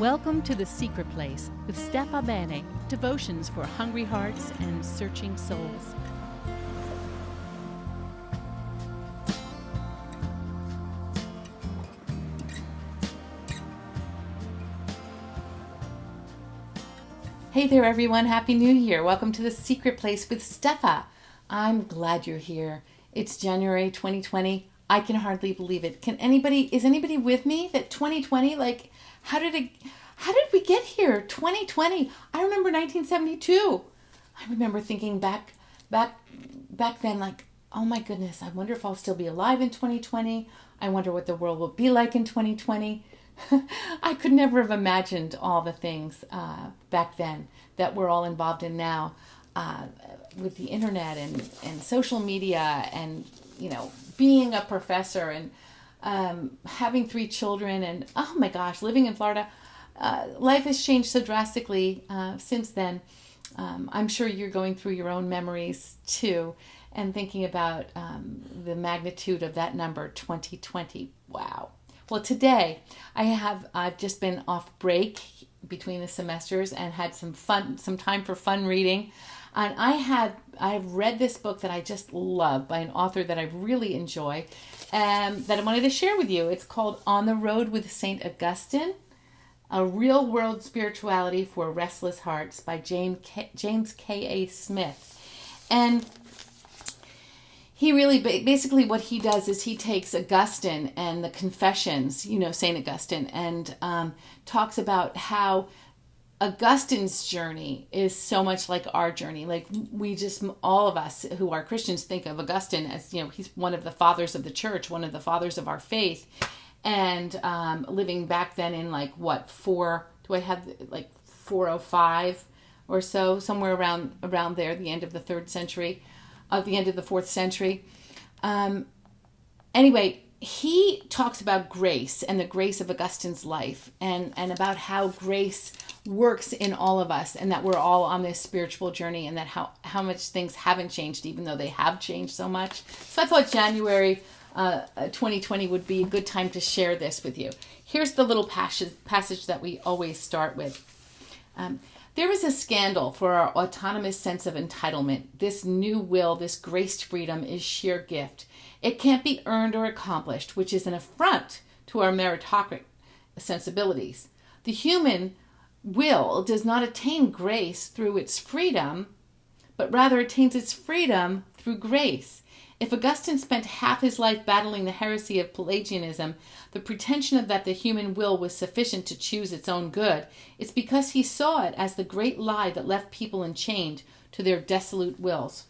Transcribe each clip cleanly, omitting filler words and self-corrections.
Welcome to The Secret Place with Bennett, devotions for hungry hearts and searching souls. Hey there, everyone. Happy New Year. Welcome to The Secret Place with Steffa. I'm glad you're here. It's January 2020. I can hardly believe it. Is anybody with me that 2020, how did we get here? 2020. I remember 1972. I remember thinking back then, oh my goodness, I wonder if I'll still be alive in 2020. I wonder what the world will be like in 2020. I could never have imagined all the things back then that we're all involved in now with the internet and social media and, being a professor and having 3 children and, oh my gosh, living in Florida. Life has changed so drastically since then. I'm sure you're going through your own memories too and thinking about the magnitude of that number, 2020. Wow. Well, today I've just been off break between the semesters and had some time for fun reading. And I've read this book that I just love by an author that I really enjoy that I wanted to share with you. It's called On the Road with St. Augustine, A Real World Spirituality for Restless Hearts by James K.A.Smith. And he really, basically what he does is he takes Augustine and the Confessions, St. Augustine, and talks about how Augustine's journey is so much like our journey. All of us who are Christians think of Augustine as, he's one of the fathers of the church, one of the fathers of our faith. And living back then in 405 or so, somewhere around there, the end of the 3rd century, the end of the 4th century. Anyway, he talks about grace and the grace of Augustine's life and about how grace works in all of us and that we're all on this spiritual journey and that how much things haven't changed even though they have changed so much. So I thought January 2020 would be a good time to share this with you. Here's the little passage that we always start with. There is a scandal for our autonomous sense of entitlement. This new will, this graced freedom is sheer gift. It can't be earned or accomplished, which is an affront to our meritocratic sensibilities. The human will does not attain grace through its freedom, but rather attains its freedom through grace. If Augustine spent half his life battling the heresy of Pelagianism, the pretension that the human will was sufficient to choose its own good, it's because he saw it as the great lie that left people enchained to their dissolute wills.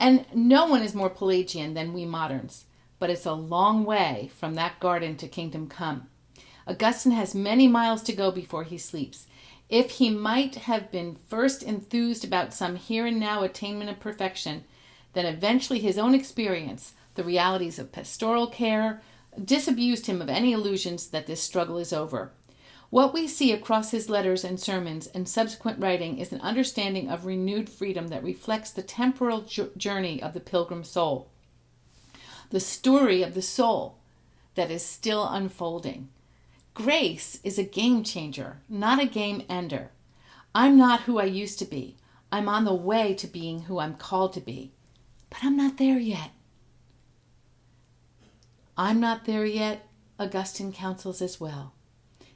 And no one is more Pelagian than we moderns, but it's a long way from that garden to kingdom come. Augustine has many miles to go before he sleeps. If he might have been first enthused about some here and now attainment of perfection, then eventually his own experience, the realities of pastoral care, disabused him of any illusions that this struggle is over. What we see across his letters and sermons and subsequent writing is an understanding of renewed freedom that reflects the temporal journey of the pilgrim soul, the story of the soul that is still unfolding. Grace is a game changer, not a game ender. I'm not who I used to be. I'm on the way to being who I'm called to be. But I'm not there yet. I'm not there yet, Augustine counsels as well.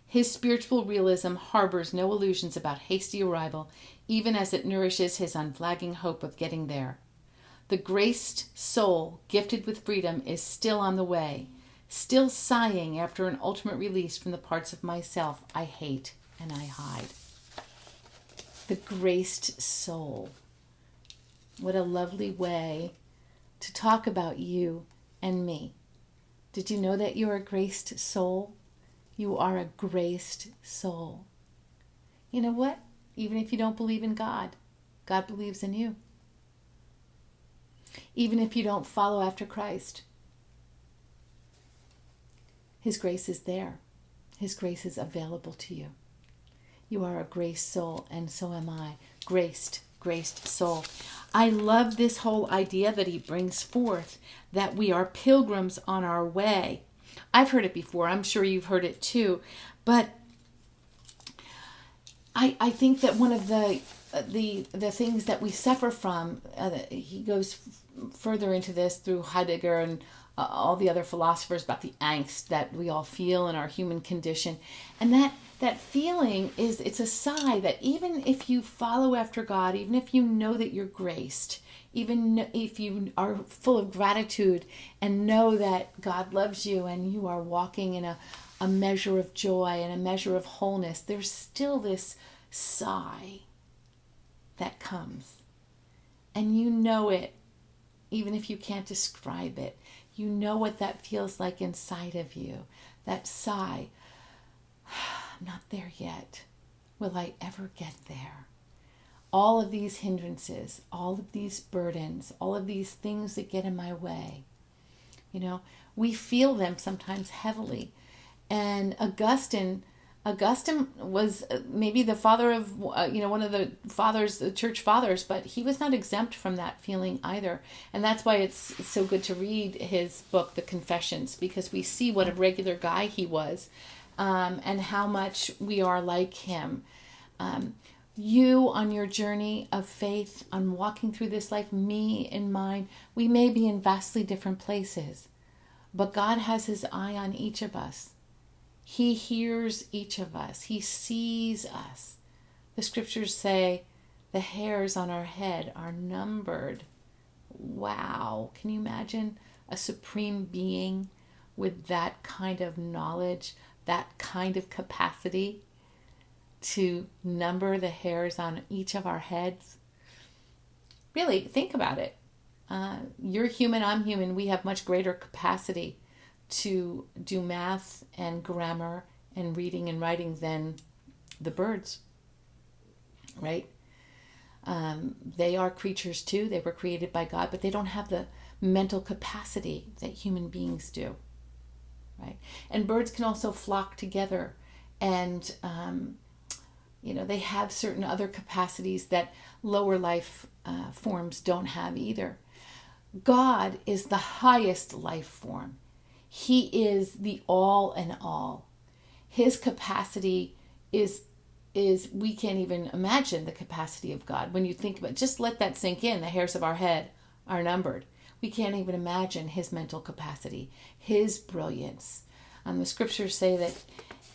His spiritual realism harbors no illusions about hasty arrival, even as it nourishes his unflagging hope of getting there. The graced soul, gifted with freedom, is still on the way, still sighing after an ultimate release from the parts of myself I hate and I hide. The graced soul. What a lovely way to talk about you and me. Did you know that you're a graced soul? You are a graced soul. You know what? Even if you don't believe in God, God believes in you. Even if you don't follow after Christ, His grace is there. His grace is available to you. You are a graced soul, and so am I. Graced soul. I love this whole idea that he brings forth, that we are pilgrims on our way. I've heard it before. I'm sure you've heard it too. But I think that one of the things that we suffer from, he goes further into this through Heidegger and all the other philosophers about the angst that we all feel in our human condition, and that feeling is, it's a sigh that even if you follow after God, even if you know that you're graced, even if you are full of gratitude and know that God loves you and you are walking in a measure of joy and a measure of wholeness, there's still this sigh that comes. And you know it, even if you can't describe it. You know what that feels like inside of you. That sigh. I'm not there yet. Will I ever get there? All of these hindrances, all of these burdens, all of these things that get in my way, we feel them sometimes heavily. And Augustine was maybe the father of, one of the fathers, the church fathers, but he was not exempt from that feeling either. And that's why it's so good to read his book, The Confessions, because we see what a regular guy he was, and how much we are like him. You on your journey of faith, on walking through this life, me in mine, we may be in vastly different places, but God has his eye on each of us. He hears each of us. He sees us. The scriptures say the hairs on our head are numbered. Wow. Can you imagine a supreme being with that kind of knowledge, that kind of capacity to number the hairs on each of our heads? Really, think about it. You're human, I'm human. We have much greater capacity to do math and grammar and reading and writing than the birds, right? They are creatures too. They were created by God, but they don't have the mental capacity that human beings do, right? And birds can also flock together, and they have certain other capacities that lower life forms don't have either. God is the highest life form. He is the all in all. His capacity is we can't even imagine the capacity of God. When you think about it, just let that sink in. The hairs of our head are numbered. We can't even imagine his mental capacity, his brilliance. The scriptures say that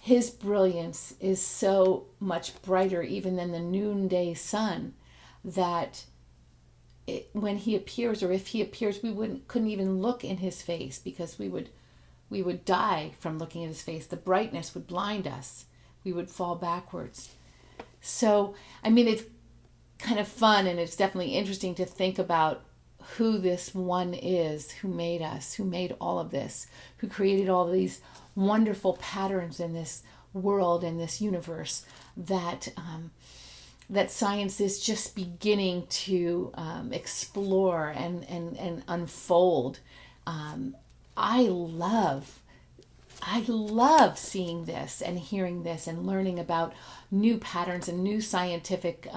his brilliance is so much brighter even than the noonday sun that when he appears, or if he appears, we couldn't even look in his face, because we would die from looking at his face. The brightness would blind us. We would fall backwards. So, it's kind of fun, and it's definitely interesting to think about who this one is, who made us, who made all of this, who created all of these wonderful patterns in this world, in this universe, that science is just beginning to explore and unfold. I love seeing this and hearing this and learning about new patterns and new scientific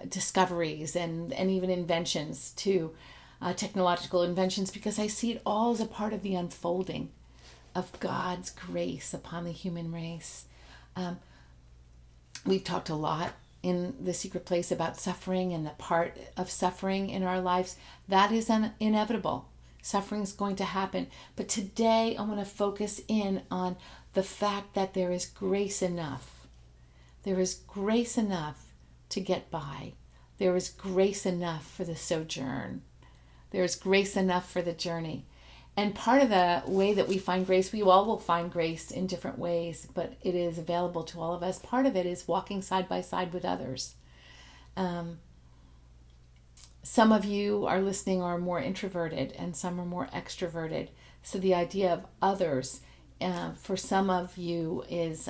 discoveries and even inventions too, technological inventions, because I see it all as a part of the unfolding of God's grace upon the human race. We've talked a lot in The Secret Place about suffering and the part of suffering in our lives. That is inevitable. Suffering is going to happen. But today I want to focus in on the fact that there is grace enough. There is grace enough to get by. There is grace enough for the sojourn. There is grace enough for the journey. And part of the way that we find grace, we all will find grace in different ways, but it is available to all of us. Part of it is walking side by side with others. Some of you are listening are more introverted and some are more extroverted. So the idea of others for some of you is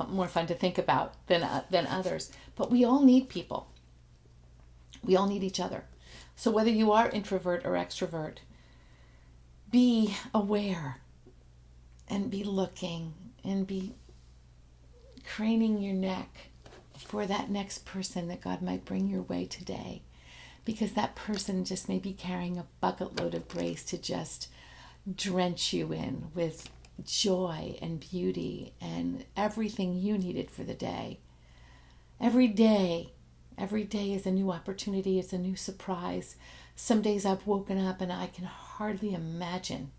more fun to think about than others. But we all need people. We all need each other. So whether you are introvert or extrovert, be aware and be looking and be craning your neck for that next person that God might bring your way today, because that person just may be carrying a bucket load of grace to just drench you in with joy and beauty and everything you needed for the day. Every day is a new opportunity. It's a new surprise. Some days I've woken up and I can hardly imagine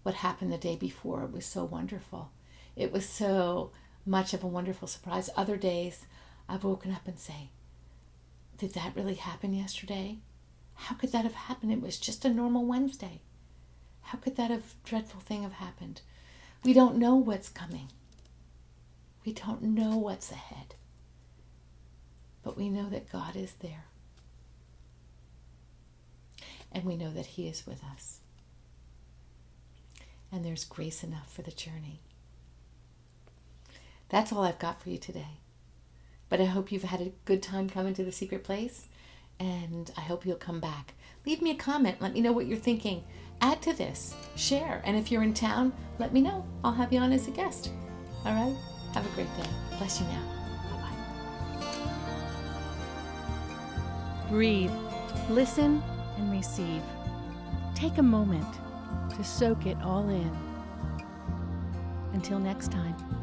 what happened the day before. It was so wonderful. It was so much of a wonderful surprise. Other days I've woken up and say, did that really happen yesterday? How could that have happened? It was just a normal Wednesday. How could that dreadful thing have happened? We don't know what's coming. We don't know what's ahead. But we know that God is there. And we know that He is with us. And there's grace enough for the journey. That's all I've got for you today. But I hope you've had a good time coming to the secret place. And I hope you'll come back. Leave me a comment. Let me know what you're thinking. Add to this. Share. And if you're in town, let me know. I'll have you on as a guest. All right? Have a great day. Bless you now. Breathe, listen, and receive. Take a moment to soak it all in. Until next time.